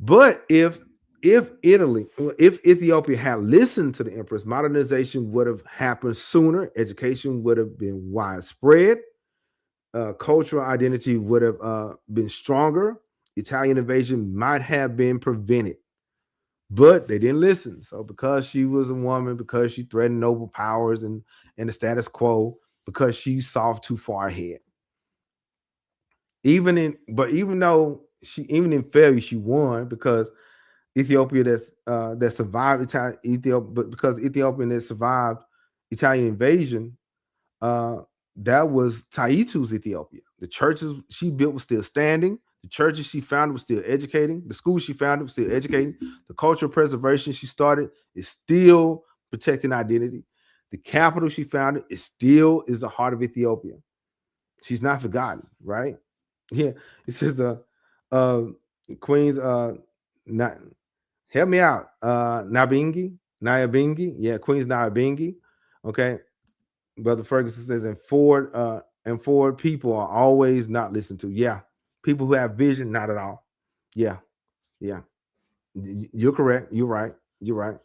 But if Ethiopia had listened to the empress, modernization would have happened sooner. Education would have been widespread. Cultural identity would have been stronger. Italian invasion might have been prevented, but they didn't listen. So because she was a woman, because she threatened noble powers and the status quo, because she saw too far ahead. Even though even in failure she won because Ethiopia that survived Ethiopia, but because Ethiopian that survived Italian invasion, uh, that was Taytu's Ethiopia. The churches she built was still standing. The churches she founded was still educating. The schools she founded was still educating. The cultural preservation she started is still protecting identity. The capital she founded is the heart of Ethiopia. She's not forgotten, right? Yeah, it says the uh, Queen's not help me out. Nyabingi, yeah, Queen's Nyabingi. Okay, Brother Ferguson says, and Ford people are always not listened to. Yeah, people who have vision, not at all. Yeah, yeah, you're correct. You're right. You're right.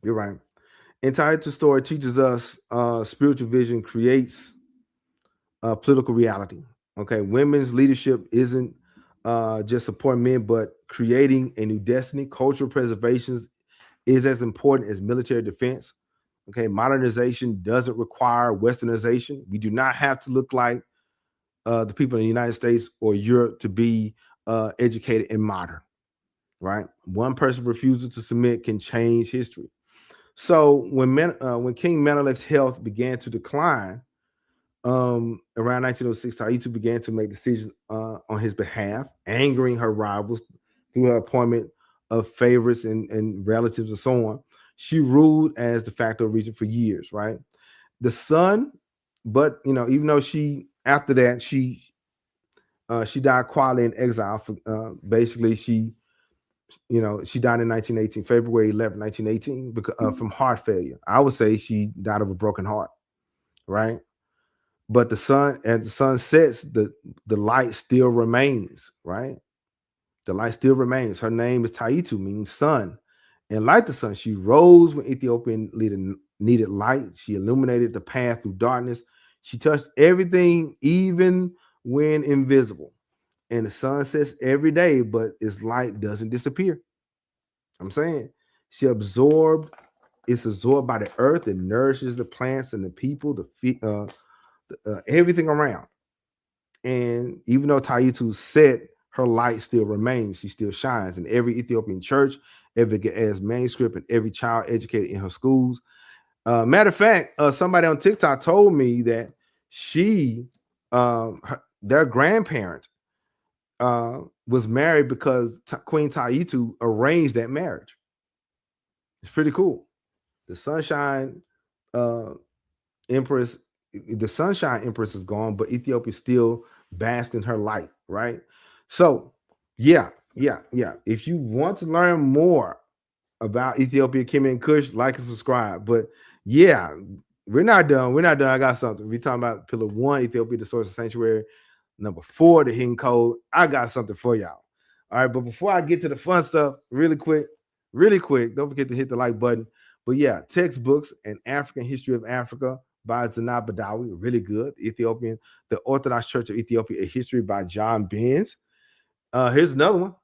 You're right. Entitled to Story teaches us spiritual vision creates political reality. Okay, women's leadership isn't just supporting men, but creating a new destiny. Cultural preservation is as important as military defense. Okay, modernization doesn't require westernization. We do not have to look like the people in the United States or Europe to be educated and modern, right? One person refusal to submit can change history. So when King Menelek's health began to decline around 1906, Taytu began to make decisions on his behalf, angering her rivals through her appointment of favorites and relatives and so on. She ruled as de facto regent for years, right? The son, but even though she after that she died quietly in exile. For basically she died in 1918, February 11th, 1918, because from heart failure. I would say she died of a broken heart, right? But as the sun sets, the light still remains, right? The light still remains. Her name is Taytu, meaning sun. And like the sun, she rose when Ethiopian leader needed light. She illuminated the path through darkness. She touched everything, even when invisible. And the sun sets every day, but its light doesn't disappear. I'm saying she it's absorbed by the earth and nourishes the plants and the people, everything around. And even though Taytu set, her light still remains. She still shines in every Ethiopian church, every as manuscript, and every child educated in her schools. Matter of fact, somebody on TikTok told me that their grandparent was married because Queen Taytu arranged that marriage. It's pretty cool. The Sunshine uh, Empress, the Sunshine Empress is gone, but Ethiopia still basks in her light, right? So, yeah, yeah, yeah. If you want to learn more about Ethiopia, Kim and Kush, like and subscribe. But yeah, we're not done. We're not done. I got something. We're talking about Pillar 1, Ethiopia, the source of sanctuary. Number 4, the hidden code. I got something for y'all. All right, but before I get to the fun stuff, really quick, don't forget to hit the like button. But yeah, textbooks and African history of Africa by Zainab Badawi, really good. Ethiopian, the Orthodox Church of Ethiopia, a history by John Benz. Here's another one.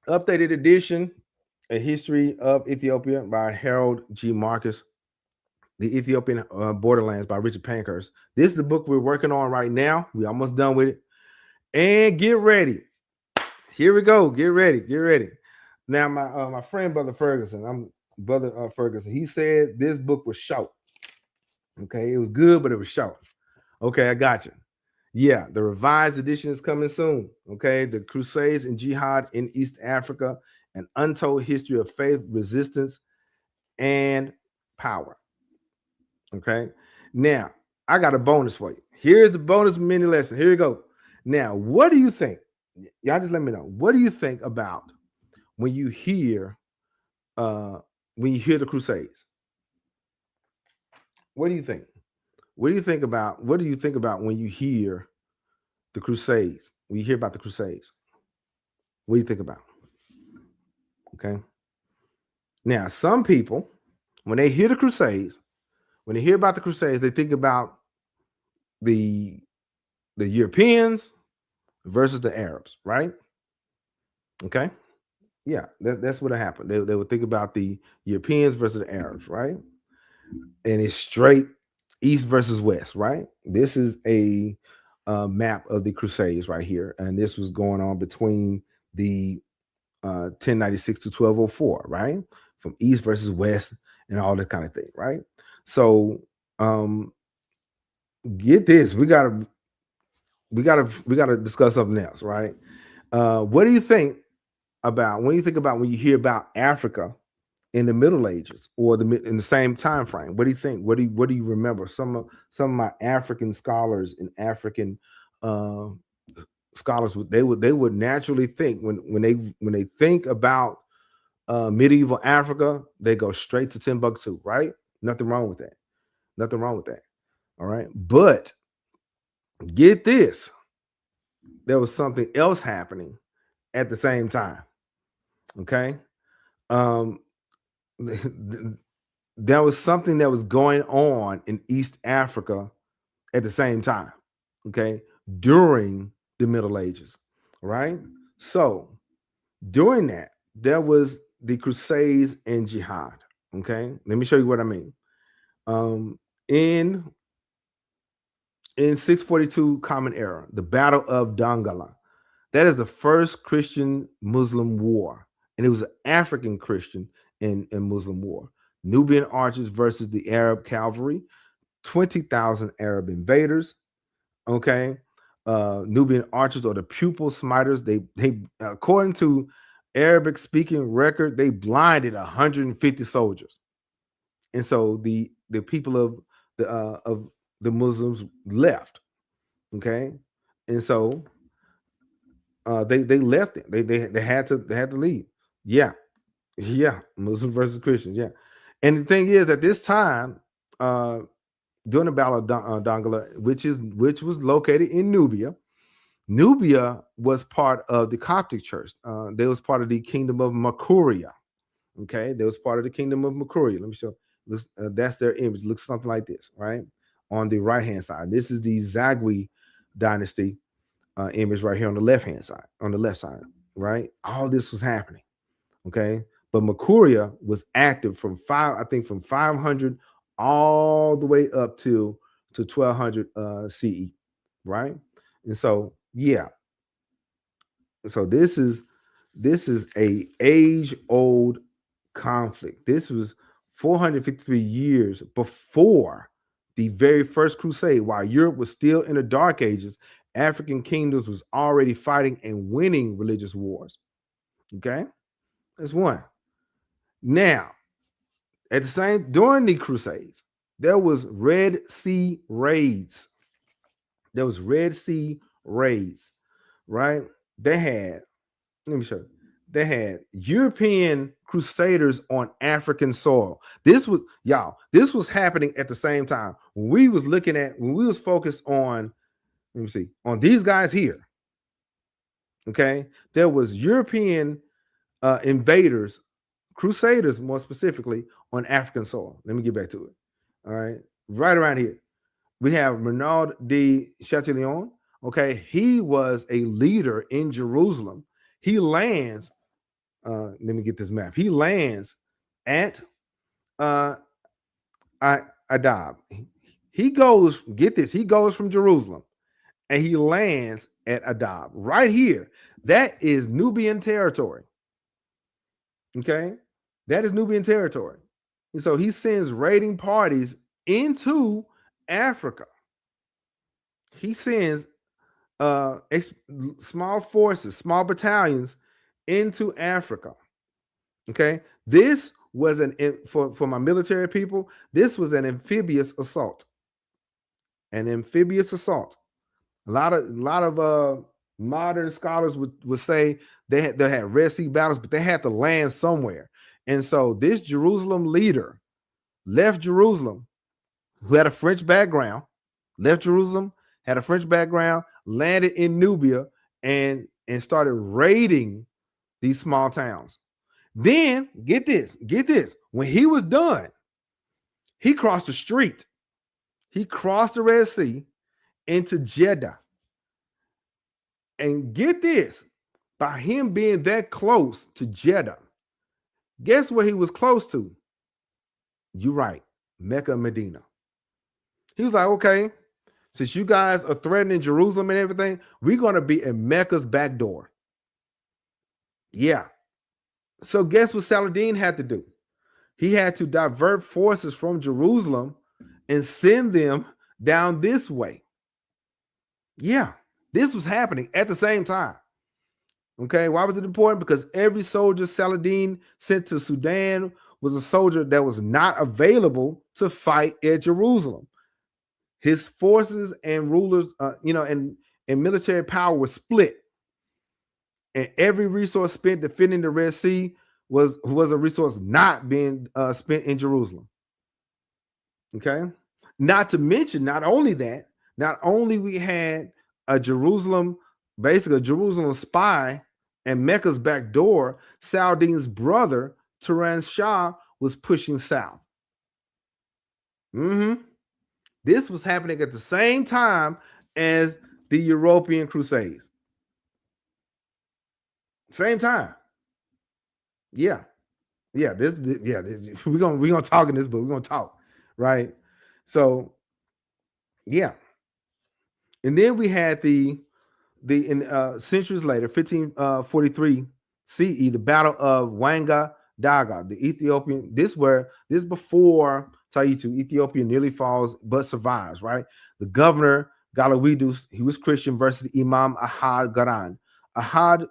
Updated edition, A History of Ethiopia by Harold G. Marcus. The Ethiopian Borderlands by Richard Pankhurst. This is the book we're working on right now. We're almost done with it. And get ready. Here we go. Get ready. Get ready. Now, my friend, Brother Ferguson, Ferguson, he said this book was short. Okay, it was good, but it was short. Okay, I got you. Yeah, the revised edition is coming soon. Okay, the Crusades and Jihad in East Africa, an untold history of faith, resistance, and power. Okay, now I got a bonus for you. Here's the bonus mini lesson. Here you go. Now, what do you think? Y'all just let me know. What do you think about when you hear uh the Crusades? What do you think? What do you think about when you hear the Crusades. When you hear about the Crusades, what do you think about? Okay. Now, some people, when they hear the Crusades, when they hear about the Crusades, they think about the Europeans versus the Arabs, right? Okay. Yeah, that's what happened. They would think about the Europeans versus the Arabs, right? And it's straight east versus west, right? This is a map of the Crusades right here, and this was going on between the 1096 to 1204, right? From east versus west and all that kind of thing, right? So get this, we gotta discuss something else, right? What do you think about when you hear about Africa in the Middle Ages or in the same time frame? What do you think? What do you remember? Some of my African scholars and African uh, scholars they would naturally think when they think about medieval Africa, they go straight to Timbuktu, right? Nothing wrong with that. Nothing wrong with that. All right, but get this: there was something else happening at the same time. Okay, um, there was something that was going on in East Africa at the same time, okay, during the Middle Ages, right? So during that, there was the Crusades and Jihad, okay? Let me show you what I mean. Um, in 642 Common Era, the Battle of Dongola, that is the first Christian-Muslim war, and it was an African Christian and Muslim war. Nubian archers versus the Arab cavalry, 20,000 Arab invaders. Okay, Nubian archers or the pupil smiters. They according to Arabic speaking record, they blinded 150 soldiers, and so the people of the Muslims left. Okay, and so they left it. They had to leave. Yeah, yeah, Muslim versus Christians. Yeah, and the thing is, at this time, during the Battle of Dongola, which was located in Nubia. Nubia was part of the Coptic Church. They was part of the Kingdom of Makuria. Okay, they was part of the Kingdom of Makuria. Let me show. That's their image. Looks something like this, right? On the right hand side, this is the Zagwe dynasty image right here on the left hand side. On the left side, right? All this was happening. Okay, but Makuria was active from 500 all the way up to 1200 CE, right? And so yeah, so this is a age old conflict. This was 453 years before the very first crusade. While Europe was still in the dark ages, African kingdoms was already fighting and winning religious wars. Okay, that's one. Now, at the same during the crusades, there was Red Sea raids. There was Red Sea raids, right? They had, let me show you. They had European crusaders on African soil. This was happening at the same time. When we was focused on, let me see, on these guys here. Okay, there was European invaders, crusaders more specifically, on African soil. Let me get back to it. All right, right around here. We have Renaud de Chatillon. Okay, he was a leader in Jerusalem. He lands. Let me get this map. He lands at Adab. He goes. Get this. He goes from Jerusalem, and he lands at Adab right here. That is Nubian territory. Okay, that is Nubian territory. And so he sends raiding parties into Africa. He sends small forces, small battalions into Africa. Okay, this was for my military people. This was an amphibious assault. An amphibious assault. A lot of modern scholars would say they had Red Sea battles, but they had to land somewhere. And so this Jerusalem leader left Jerusalem, who had a French background, left Jerusalem, had a French background, landed in Nubia, and started raiding these small towns. Then get this. When he was done, he crossed the street. He crossed the Red Sea into Jeddah. And get this, by him being that close to Jeddah, guess where he was close to? You're right, Mecca and Medina. He was like, okay, since you guys are threatening Jerusalem and everything, we're going to be at Mecca's back door. Yeah. So guess what Saladin had to do? He had to divert forces from Jerusalem and send them down this way. Yeah, this was happening at the same time. Okay, why was it important? Because every soldier Saladin sent to Sudan was a soldier that was not available to fight at Jerusalem. His forces and rulers, and military power was split. And every resource spent defending the Red Sea was a resource not being spent in Jerusalem. Okay, not to mention, not only we had a Jerusalem spy and Mecca's back door, Saladin's brother Turan Shah was pushing south. This was happening at the same time as the European Crusades. Same time. Yeah. We're gonna talk in this book. We're gonna talk, right? So, yeah. And then we had the centuries later, 1543 CE, the Battle of Wanga Daga, the Ethiopian. This before Tağū, Ethiopia nearly falls but survives. Right, the governor Galawidus, he was Christian, versus Imam Ahad Garan. Ahmad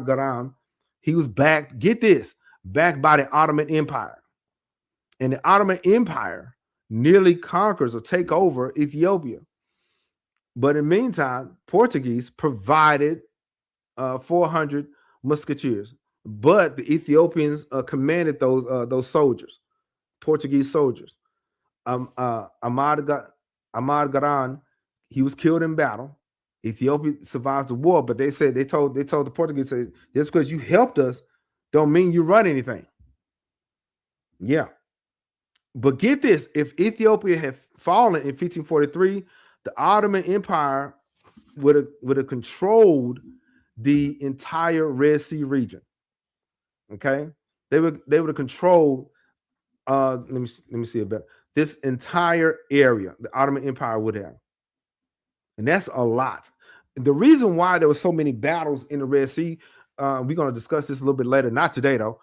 Garan, he was backed. Get this, backed by the Ottoman Empire, and the Ottoman Empire nearly conquers or take over Ethiopia. But in the meantime, Portuguese provided 400 musketeers, but the Ethiopians commanded those soldiers, Portuguese soldiers. Ahmad Garan, he was killed in battle. Ethiopia survives the war, but they told the Portuguese, say, just because you helped us, don't mean you run anything. Yeah, but get this: if Ethiopia had fallen in 1543. The Ottoman Empire would have controlled the entire Red Sea region. Okay, they would have controlled. Let me see it better. This entire area, the Ottoman Empire would have, and that's a lot. The reason why there were so many battles in the Red Sea, we're going to discuss this a little bit later. Not today, though.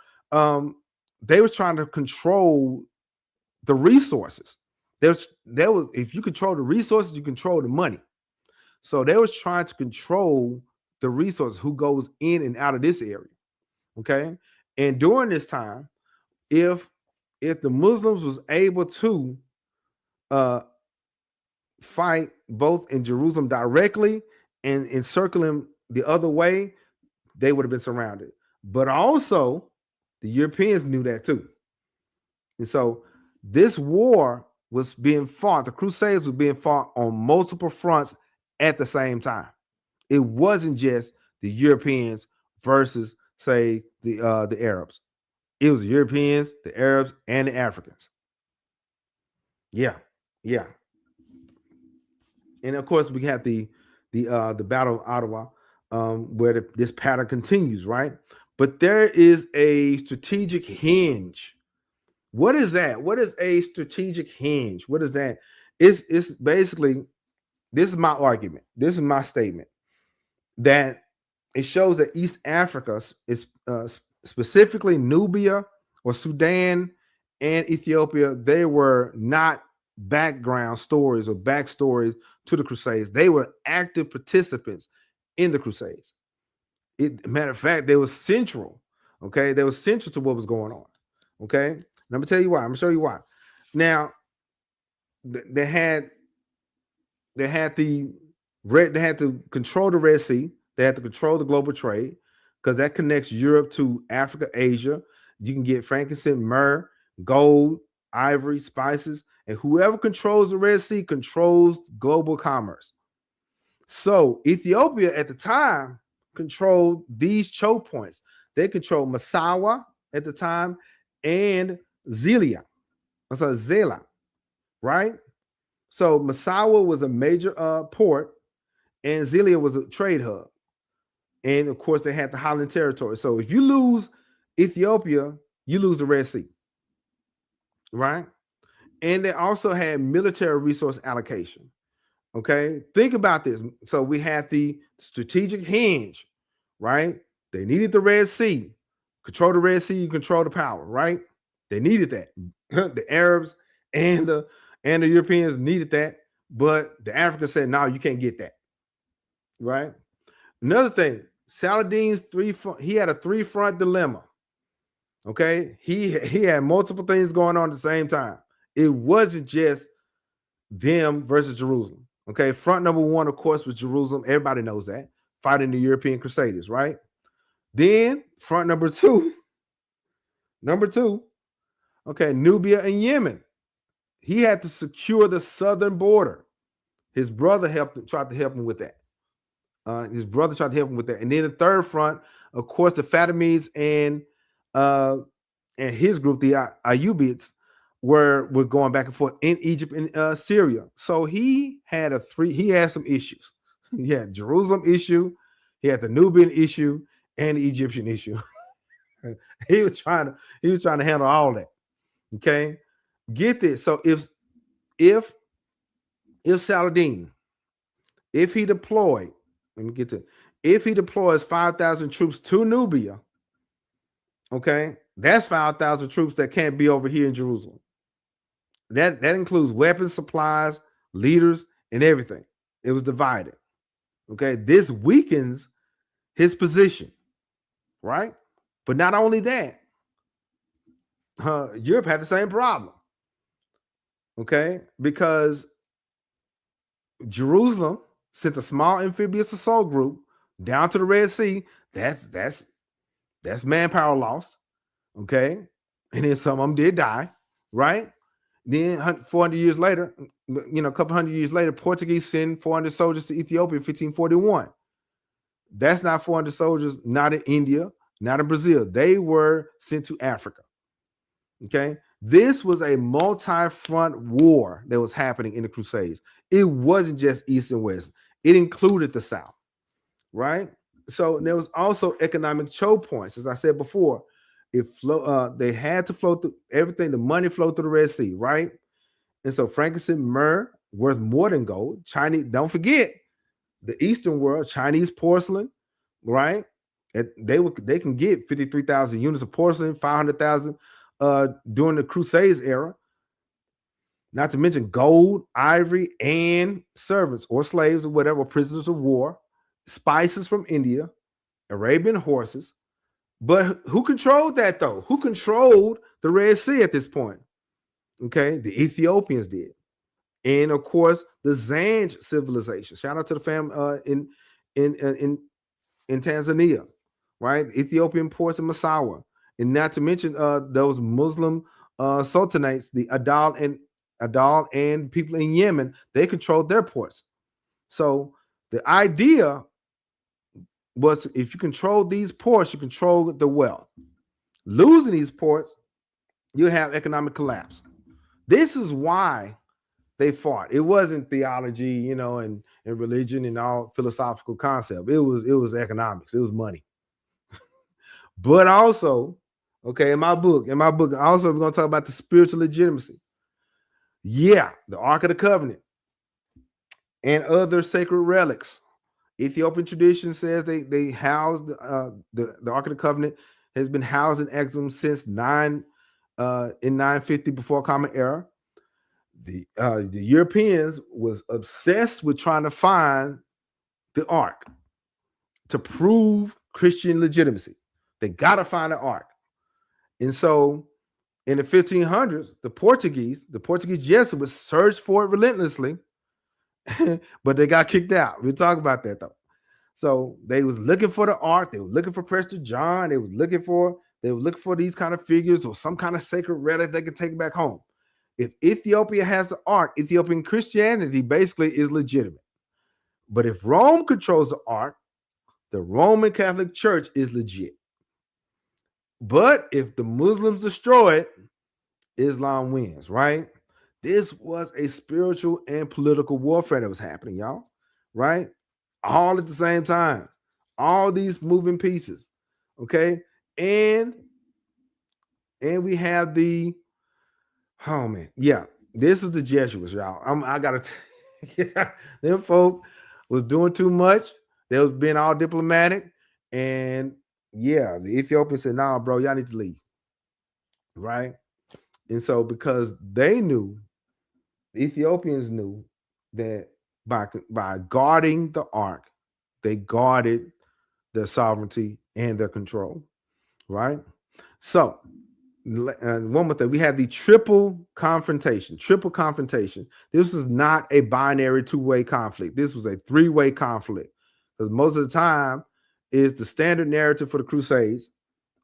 They was trying to control the resources. There was if you control the resources, you control the money. So they was trying to control the resources, who goes in and out of this area. Okay. And during this time, if the Muslims was able to fight both in Jerusalem directly and encircling the other way, they would have been surrounded. But also the Europeans knew that too. And so this war was being fought, the Crusades were being fought on multiple fronts at the same time. It wasn't just the Europeans versus, say, the Arabs. It was the Europeans, the Arabs, and the Africans. Yeah. And of course, we have the Battle of Adwa, where this pattern continues, right? But there is a strategic hinge. What is that? What is a strategic hinge? What is that? It's basically, this is my argument. This is my statement, that it shows that East Africa is specifically Nubia or Sudan and Ethiopia. They were not background stories or backstories to the Crusades. They were active participants in the Crusades. Matter of fact, they were central. Okay, they were central to what was going on. Okay. And I'm gonna tell you why. I'm gonna show you why. Now, they had to control the Red Sea. They had to control the global trade, because that connects Europe to Africa, Asia. You can get frankincense, myrrh, gold, ivory, spices, And whoever controls the Red Sea controls global commerce. So Ethiopia at the time controlled these choke points. They controlled Massawa at the time and Zelia. So Zela, right? So Massawa was a major port, and Zelia was a trade hub. And of course, they had the Highland Territory. So if you lose Ethiopia, you lose the Red Sea, right? And they also had military resource allocation. Okay, think about this. So we had the strategic hinge, right? They needed the Red Sea. Control the Red Sea, you control the power, right? They needed that. The Arabs and the Europeans needed that, but the Africans said, no, you can't get that, right? Another thing, Saladin's he had a three-front dilemma. Okay, he had multiple things going on at the same time. It wasn't just them versus Jerusalem. Okay, front number one, of course, was Jerusalem. Everybody knows that, fighting the European Crusaders, right? Then front number two, okay, Nubia and Yemen. He had to secure the southern border. His brother tried to help him with that. And then the third front, of course, the Fatimids and his group, the Ayyubids, were going back and forth in Egypt and Syria. So he had some issues. He had Jerusalem issue, he had the Nubian issue, and the Egyptian issue. he was trying to handle all that. Okay, get this. So if Saladin, if he deploys 5,000 troops to Nubia, okay, that's 5,000 troops that can't be over here in Jerusalem. That includes weapons, supplies, leaders, and everything. It was divided. Okay, this weakens his position, right? But not only that, Europe had the same problem. Okay, because Jerusalem sent a small amphibious assault group down to the Red Sea. That's manpower lost. Okay, and then some of them did die, right? Then 400 years later, a couple hundred years later, Portuguese send 400 soldiers to Ethiopia in 1541. That's not 400 soldiers, not in India, not in Brazil. They were sent to Africa. Okay, this was a multi-front war that was happening in the Crusades. It wasn't just East and West. It included the South, right? So there was also economic choke points. As I said before, they had to flow through everything. The money flowed through the Red Sea, right? And so frankincense, myrrh, worth more than gold. Chinese, don't forget, the Eastern world, Chinese porcelain, right? They can get 53,000 units of porcelain, 500,000 during the Crusades era. Not to mention gold, ivory, and servants or slaves or whatever, prisoners of war, spices from India, Arabian horses. But who controlled that though? Who controlled the Red Sea at this point? Okay, the Ethiopians did. And of course, the Zanj civilization. Shout out to the family in Tanzania, right? The Ethiopian ports in Massawa. And not to mention those Muslim sultanates, the Adal and people in Yemen, they controlled their ports. So the idea was if you control these ports, you control the wealth. Losing these ports, you have economic collapse. This is why they fought. It wasn't theology, and religion and all philosophical concept. It was economics. It was money. But also, okay, in my book, also we're going to talk about the spiritual legitimacy. Yeah, the Ark of the Covenant and other sacred relics. Ethiopian tradition says they housed the Ark of the Covenant has been housed in exile since 950 before Common Era. The Europeans was obsessed with trying to find the Ark to prove Christian legitimacy. They got to find the Ark. And so in the 1500s, the Portuguese Jesuits searched for it relentlessly, but they got kicked out. We'll talk about that though. So they was looking for the Ark. They were looking for Prester John. They were looking for these kind of figures or some kind of sacred relic they could take back home. If Ethiopia has the ark, Ethiopian Christianity basically is legitimate. But if Rome controls the ark, the Roman Catholic Church is legit. But if the Muslims destroy it, Islam wins, right? This was a spiritual and political warfare that was happening, y'all, right? All at the same time. All these moving pieces, okay? And we have the, oh man, yeah, this is the Jesuits, y'all. I gotta yeah, them folk was doing too much. They was being all diplomatic, and yeah, the Ethiopians said, "Nah, bro, y'all need to leave." Right? And so because they knew, the Ethiopians knew that by guarding the ark, they guarded their sovereignty and their control. Right? So one more thing, we had the triple confrontation. This was not a binary two-way conflict. This was a three-way conflict, because most of the time is the standard narrative for the Crusades.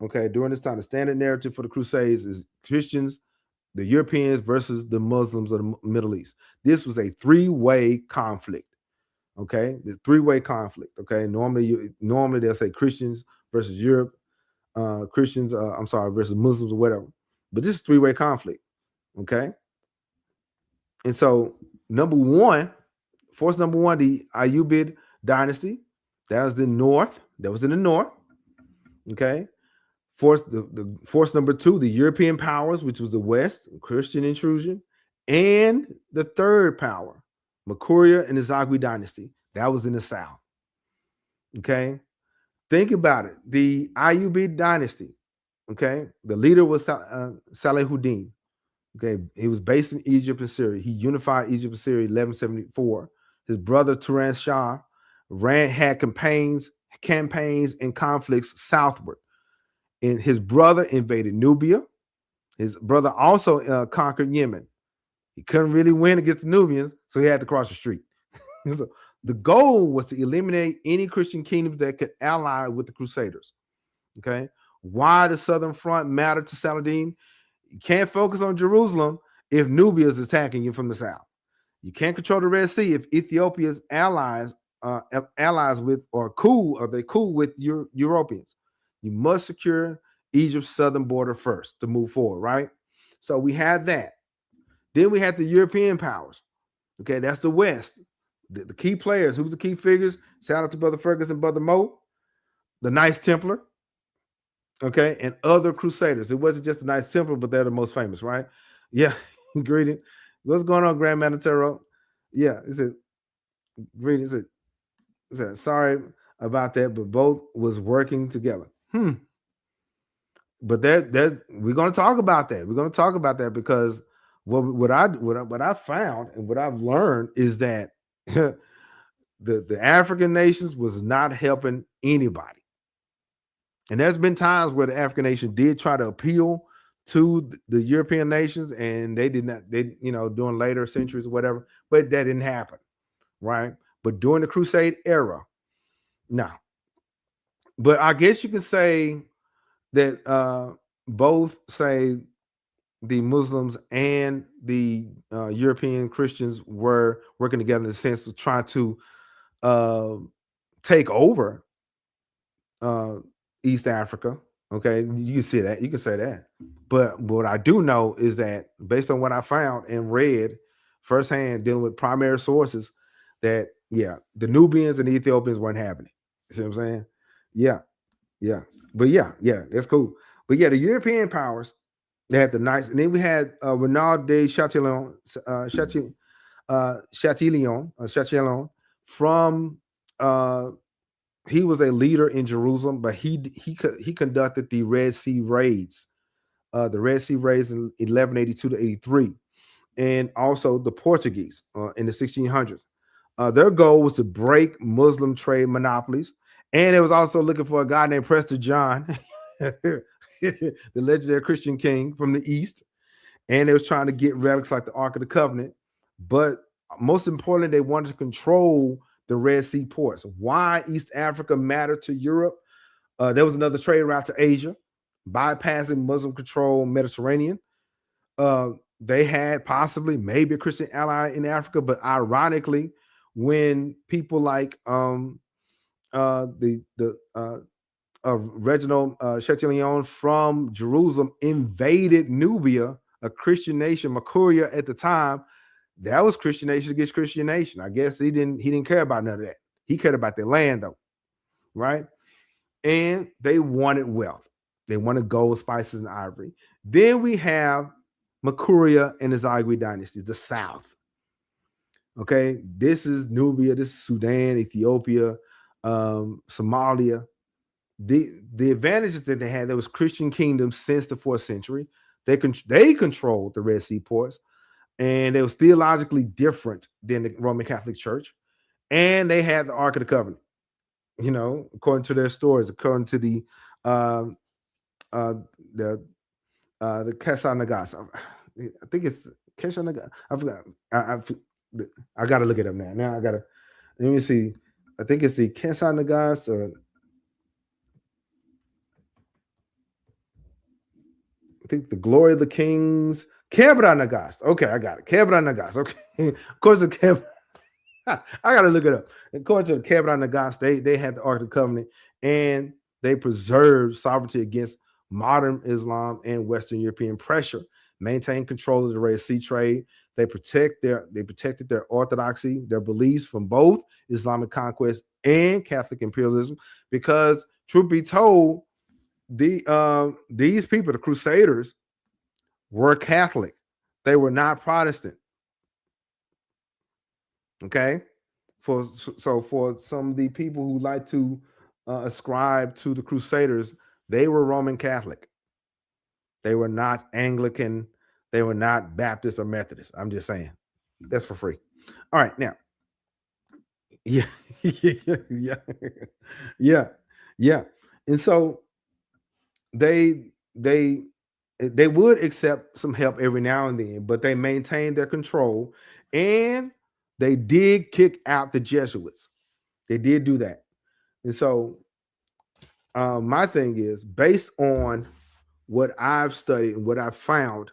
Okay, during this time, the standard narrative for the Crusades is Christians, the Europeans versus the Muslims of the Middle East. This was a three-way conflict. Okay, the three-way conflict. Okay, normally they'll say Christians versus Europe, Christians, versus Muslims or whatever. But this is three-way conflict. Okay. And so force number one, the Ayyubid dynasty, that was in the north. Okay. Force number two, the European powers, which was the west, Christian intrusion, and the third power, Makuria and the Zagwe dynasty, that was in the south. Okay. Think about it. The Ayyubid dynasty, okay, the leader was Salahuddin. Okay, he was based in Egypt and Syria. He unified Egypt and Syria in 1174. His brother Turan Shah had campaigns and conflicts southward. And his brother invaded Nubia. His brother also conquered Yemen. He couldn't really win against the Nubians, so he had to cross the street. The goal was to eliminate any Christian kingdoms that could ally with the Crusaders. Okay, why the Southern Front mattered to Saladin? You can't focus on Jerusalem if Nubia is attacking you from the south. You can't control the Red Sea if Ethiopia's allies with or they cool with Europeans. You must secure Egypt's southern border first to move forward, right? So we had that. Then we had the European powers. Okay, that's the West. The key players. Who's the key figures? Shout out to Brother Fergus and Brother Mo, the Knights Templar. Okay, and other Crusaders. It wasn't just the Knights Templar, but they're the most famous, right? Yeah. Greeting. What's going on, Grand Manatero? Yeah, it's a greeting. It's a sorry about that, but both was working together. But we're going to talk about that. We're going to talk about that because what I found and what I've learned is that the African nations was not helping anybody. And there's been times where the African nation did try to appeal to the European nations, and they did not, during later centuries or whatever, but that didn't happen, right? But during the Crusade era, no. But I guess you could say that both, say, the Muslims and the European Christians were working together in the sense of trying to take over East Africa. Okay, you can see that. You can say that. But what I do know is that based on what I found and read firsthand, dealing with primary sources, that the Nubians and the Ethiopians weren't having it. You see what I'm saying? Yeah. But that's cool. But the European powers, they had the Knights, and then we had Renaud de Chatillon from he was a leader in Jerusalem, but he conducted the Red Sea raids, in 1182 to 83, and also the Portuguese in the 1600s. Their goal was to break Muslim trade monopolies, and it was also looking for a guy named Prester John, the legendary Christian king from the East, and they was trying to get relics like the Ark of the Covenant, but most importantly, they wanted to control the Red Sea ports. Why East Africa mattered to Europe? There was another trade route to Asia, bypassing Muslim control Mediterranean. they had possibly maybe a Christian ally in Africa, but ironically, when people like the Reginald Chatillon from Jerusalem invaded Nubia, a Christian nation, Makuria at the time, that was Christian nation against Christian nation. I guess he didn't care about none of that. He cared about their land though, right? And they wanted wealth. They wanted gold, spices, and ivory. Then we have Makuria and the Zagwe dynasty, the South. Okay, this is Nubia, this is Sudan, Ethiopia, Somalia. The advantages that they had, there was Christian kingdoms since the 4th century. They controlled the Red Sea ports, and they was theologically different than the Roman Catholic Church. And they had the Ark of the Covenant, according to their stories, according to the the Kesha Nagas. I think it's Kesha Nagas. I forgot. I got to look it up now. Now I got to, let me see. I think it's the Kesha Nagas or I think the Glory of the Kings. Kebra Nagas. Okay, I got it. Kebra Nagas. Okay. Of course, the Kebra. I got to look it up. According to the Kebra Nagas, they had the Ark of the Covenant and they preserved sovereignty against modern Islam and Western European pressure, maintained control of the Red Sea trade. They protected their orthodoxy, their beliefs from both Islamic conquest and Catholic imperialism. Because truth be told, these people, the Crusaders, were Catholic. They were not Protestant. Okay, for some of the people who like to ascribe to the Crusaders, they were Roman Catholic. They were not Anglican. They were not Baptist or Methodist. I'm just saying. That's for free. All right, now. Yeah, yeah, yeah. And so they would accept some help every now and then, but they maintained their control, and they did kick out the Jesuits. They did do that. And so my thing is, based on what I've studied and what I've found,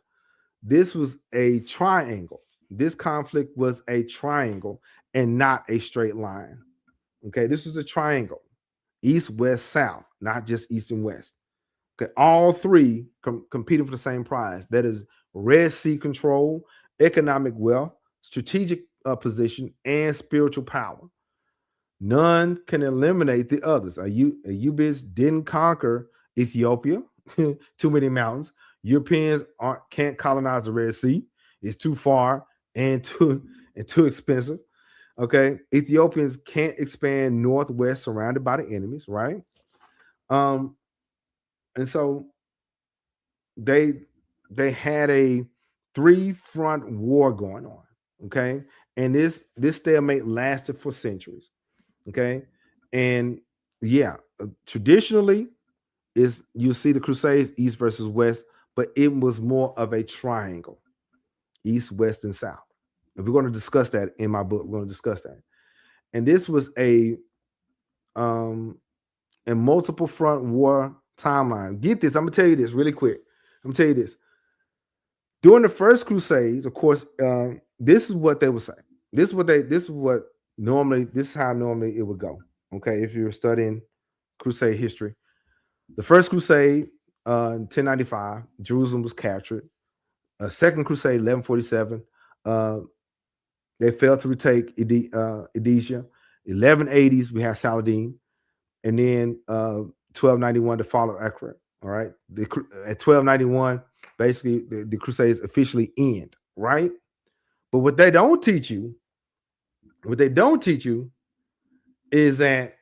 this was a triangle. This conflict was a triangle and not a straight line. Okay, this was a triangle. East, west, south, not just east and west. Okay, all three competing for the same prize. That is Red Sea control, economic wealth, strategic position, and spiritual power. None can eliminate the others. Ayyubids didn't conquer Ethiopia, too many mountains. Europeans can't colonize the Red Sea. It's too far and too expensive. Okay, Ethiopians can't expand northwest, surrounded by the enemies, right? And so they had a 3-front war going on. Okay, and this stalemate lasted for centuries. Okay, and yeah, traditionally you'll see the Crusades east versus west, but it was more of a triangle, east, west, and south. And we're going to discuss that in my book. We're going to discuss that. And this was a multiple front war timeline. Get this. I'm gonna tell you this really quick. I'm gonna tell you this. During the First Crusades, of course, this is what they would say. This is how normally it would go. Okay, if you're studying Crusade history. The First Crusade, 1095, Jerusalem was captured. Second Crusade, 1147, they failed to retake Edessa. 1180s, we have Saladin, and then 1291, the fall of Acre. All right, at 1291, basically the Crusades officially end. Right, but what they don't teach you is that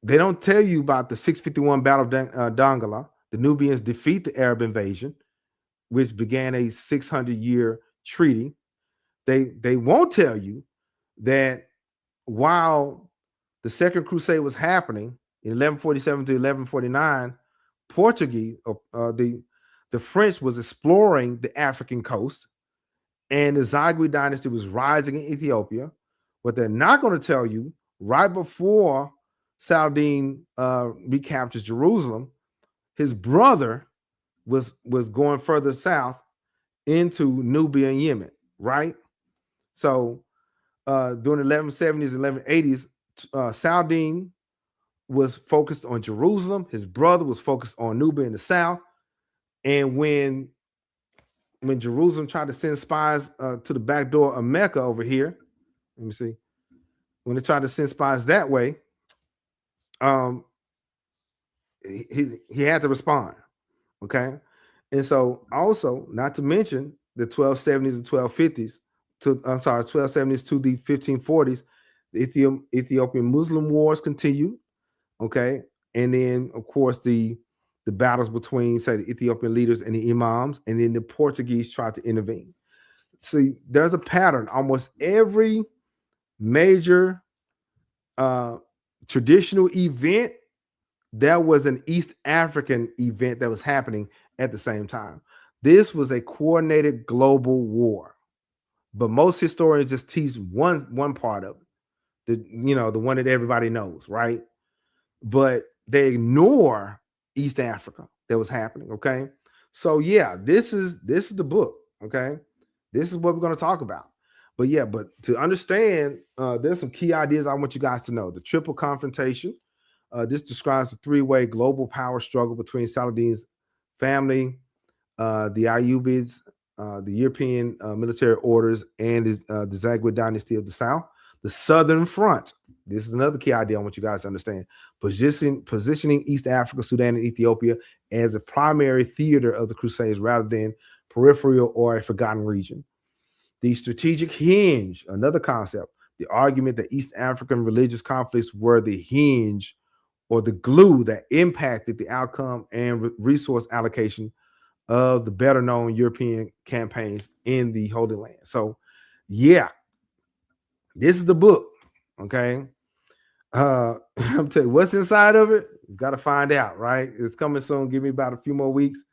they don't tell you about the 651 Battle of Dongola. The Nubians defeat the Arab invasion, which began a 600-year treaty. They won't tell you that while the Second Crusade was happening in 1147 to 1149, Portuguese, the French was exploring the African coast, and the Zagwe dynasty was rising in Ethiopia. What they're not going to tell you, right before Saladin recaptures Jerusalem, his brother was going further south, into Nubia and Yemen, right? So during the 1170s and 1180s, Saladin was focused on Jerusalem. His brother was focused on Nubia in the south. And when Jerusalem tried to send spies to the back door of Mecca over here, let me see. When they tried to send spies that way, um, he had to respond. Okay. And so also, not to mention the 1270s and 1250s to 1270s to the 1540s, the Ethiopian Muslim wars continued. Okay. And then of course the battles between, say, the Ethiopian leaders and the imams, and then the Portuguese tried to intervene. See, there's a pattern. Almost every major traditional event, there was an East African event that was happening at the same time. This was a coordinated global war, but most historians just tease one part of it, the one that everybody knows, right? But they ignore East Africa that was happening. Okay, so yeah, this is the book. Okay, this is what we're going to talk about. But yeah, but to understand, there's some key ideas I want you guys to know. The triple confrontation. This describes the three-way global power struggle between Saladin's family, the Ayyubids, the European military orders, and the Zaghid dynasty of the South. The Southern Front. This is another key idea I want you guys to understand. Positioning East Africa, Sudan, and Ethiopia as a primary theater of the Crusades rather than peripheral or a forgotten region. The strategic hinge, another concept. The argument that East African religious conflicts were the hinge or the glue that impacted the outcome and resource allocation of the better known European campaigns in the Holy Land. So, yeah, this is the book. Okay. I'm telling you what's inside of it. You got to find out, right? It's coming soon. Give me about a few more weeks.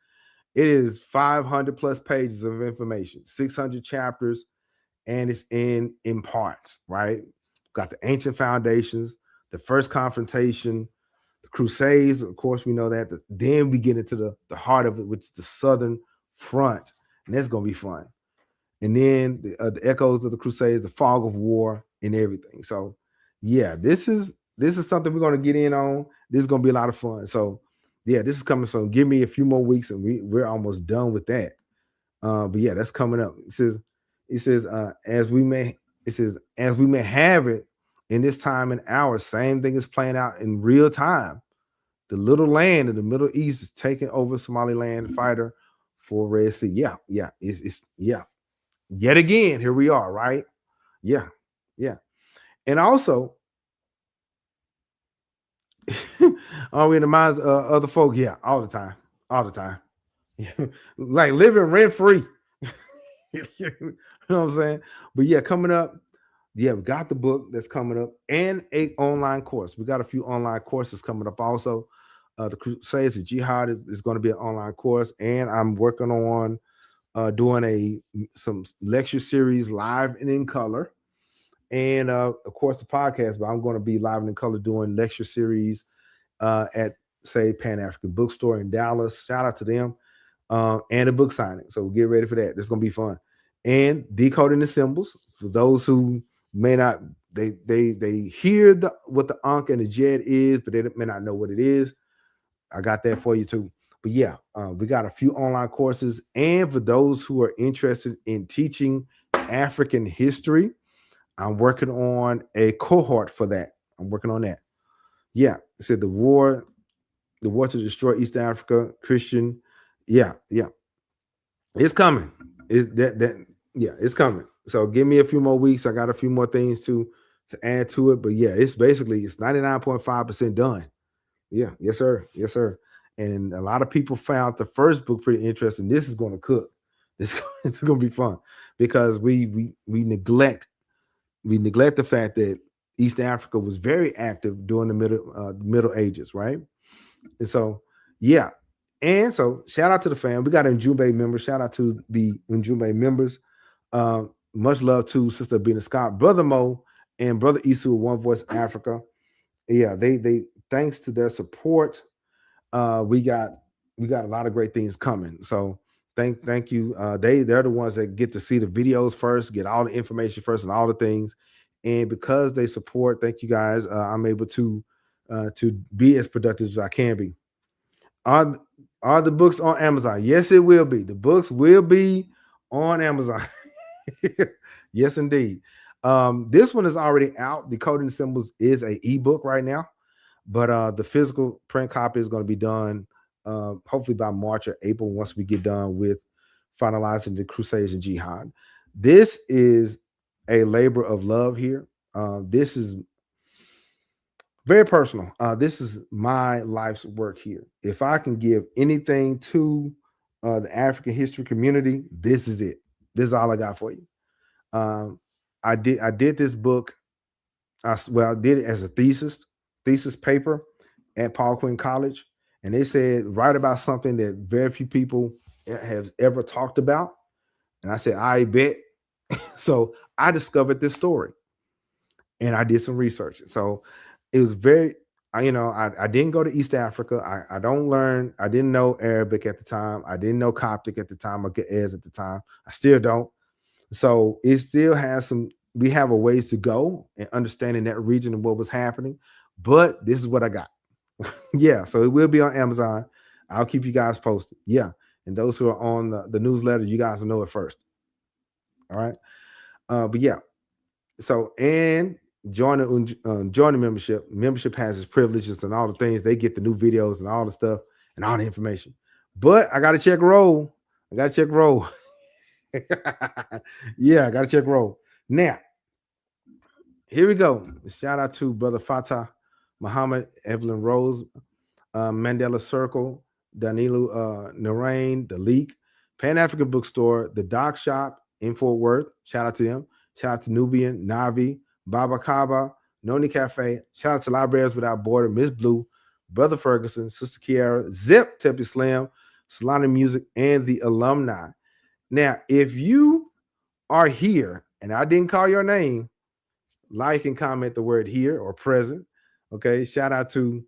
It is 500 plus pages of information, 600 chapters, and it's in parts, right? Got the ancient foundations, the first confrontation, the Crusades. Of course, we know that. Then we get into the heart of it, which is the Southern Front, and that's gonna be fun. And then the echoes of the Crusades, the fog of war, and everything. So, yeah, this is something we're gonna get in on. This is gonna be a lot of fun. So, yeah, this is coming soon. Give me a few more weeks, and we're almost done with that. But yeah, that's coming up. It says, as we may have it in this time and hour, same thing is playing out in real time. The little land in the Middle East is taking over Somaliland fighter for Red Sea. Yeah, it's yeah. Yet again, here we are, right? Yeah, yeah. And also, are we in the minds of other folk? Yeah, all the time. All the time. Like living rent free. You know what I'm saying? But yeah, coming up, yeah, we got the book that's coming up and an online course. We got a few online courses coming up also. The Crusades of Jihad is going to be an online course, and I'm working on doing some lecture series live and in color, and of course the podcast. But I'm going to be live and in color doing lecture series at, say, Pan African Bookstore in Dallas. Shout out to them, and a book signing. So get ready for that. It's going to be fun. And decoding the symbols for those who may not, they hear what the Ankh and the Jed is, but they may not know what it is. I got that for you too. But yeah, we got a few online courses. And for those who are interested in teaching African history, I'm working on a cohort for that. I'm working on that. Yeah, it said the war to destroy East Africa, Christian. Yeah. It's coming. It's coming. So give me a few more weeks. I got a few more things to add to it. But yeah, it's 99.5% done. Yeah, yes, sir. Yes, sir. And a lot of people found the first book pretty interesting. This is going to cook. It's going to be fun because we neglect the fact that East Africa was very active during the Middle Ages, right? And so, yeah. And so, shout out to the fam. We got Ujumbe members. Shout out to the Ujumbe members. Much love to Sister Bina Scott, Brother Mo, and Brother Isu, One Voice Africa. Yeah, they thanks to their support, we got a lot of great things coming. So Thank you. They're the ones that get to see the videos first, get all the information first, and all the things. And because they support, thank you guys. I'm able to be as productive as I can be. Are are the books on Amazon? Yes, it will be. The books will be on Amazon. Yes, indeed. This one is already out. Decoding Symbols is a ebook right now, but the physical print copy is going to be done hopefully by March or April once we get done with finalizing the Crusades and Jihad. This is a labor of love here. This is very personal. This is my life's work here. If I can give anything to the African history community, this is it. This is all I got for you. Um, I did this book. I did it as a thesis paper at Paul Quinn College, and they said write about something that very few people have ever talked about. And I said, I bet. So I discovered this story, and I did some research. So it was very, I didn't go to East Africa. I didn't know Arabic at the time. I didn't know Coptic at the time or Ge'ez at the time. I still don't. So it still has we have a ways to go in understanding that region and what was happening. But this is what I got. Yeah. So it will be on Amazon. I'll keep you guys posted. Yeah. And those who are on the newsletter, you guys will know it first. All right. But yeah. So, and join the membership. Membership has its privileges and all the things. They get the new videos and all the stuff and all the information. But I got to check roll. Yeah, I got to check roll. Now, here we go. Shout out to Brother Fatah, Muhammad, Evelyn Rose, Mandela Circle, Danilu Narain, The Leak, Pan African Bookstore, The Doc Shop in Fort Worth. Shout out to them. Shout out to Nubian, Navi, Baba Kaba, Noni Cafe. Shout out to Libraries Without Border, Miss Blue, Brother Ferguson, Sister Kiara, Zip, Tippy Slim, Solana Music, and the alumni. Now, if you are here and I didn't call your name, like and comment the word here or present. Okay. Shout out to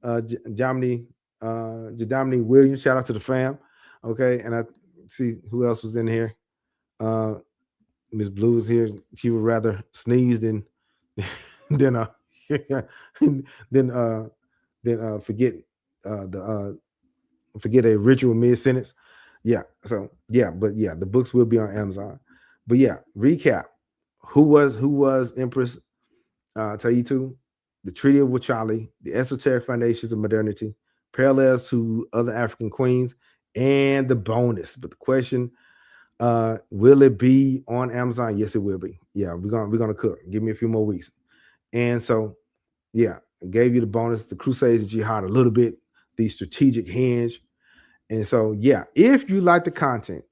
Jadamni Williams. Shout out to the fam. Okay. And I see who else was in here. Miss Blue is here. She would rather sneeze than than forget forget a ritual mid sentence. Yeah. So yeah, but yeah, the books will be on Amazon. But yeah, recap. Who was Empress Taytu? The Treaty of Wuchali, the esoteric foundations of modernity, parallels to other African queens, and the bonus. But the question, will it be on Amazon? Yes, it will be. Yeah, we're gonna cook. Give me a few more weeks. And so, yeah, I gave you the bonus, the Crusades and Jihad a little bit, the strategic hinge. And so, yeah, if you like the content,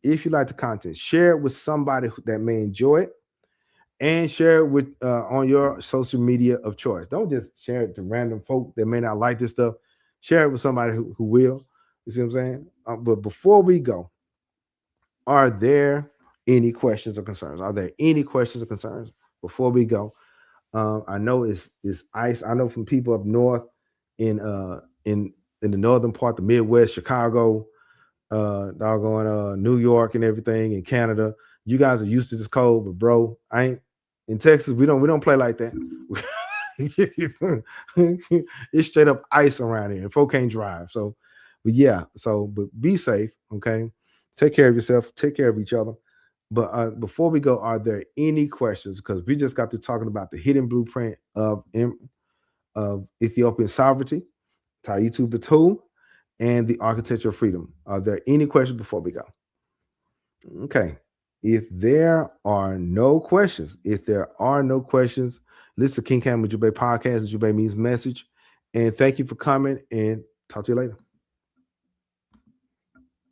share it with somebody that may enjoy it, and share it with on your social media of choice. Don't just share it to random folk that may not like this stuff. Share it with somebody who will. You see what I'm saying? But before we go, are there any questions or concerns? Are there any questions or concerns before we go? I know it's ice. I know from people up north in the northern part, the Midwest, Chicago, New York and everything, in Canada. You guys are used to this cold, but bro, I ain't in Texas. We don't play like that. It's straight up ice around here, and folk can't drive. So, but yeah, but be safe, okay? Take care of yourself, take care of each other. But before we go, are there any questions? Because we just got to talking about the hidden blueprint of Ethiopian sovereignty, Tağyu Betul, and the architecture of freedom. Are there any questions before we go? Okay. If there are no questions, listen to King Cam Ujumbe Podcast. Ujumbe means message. And thank you for coming, and talk to you later.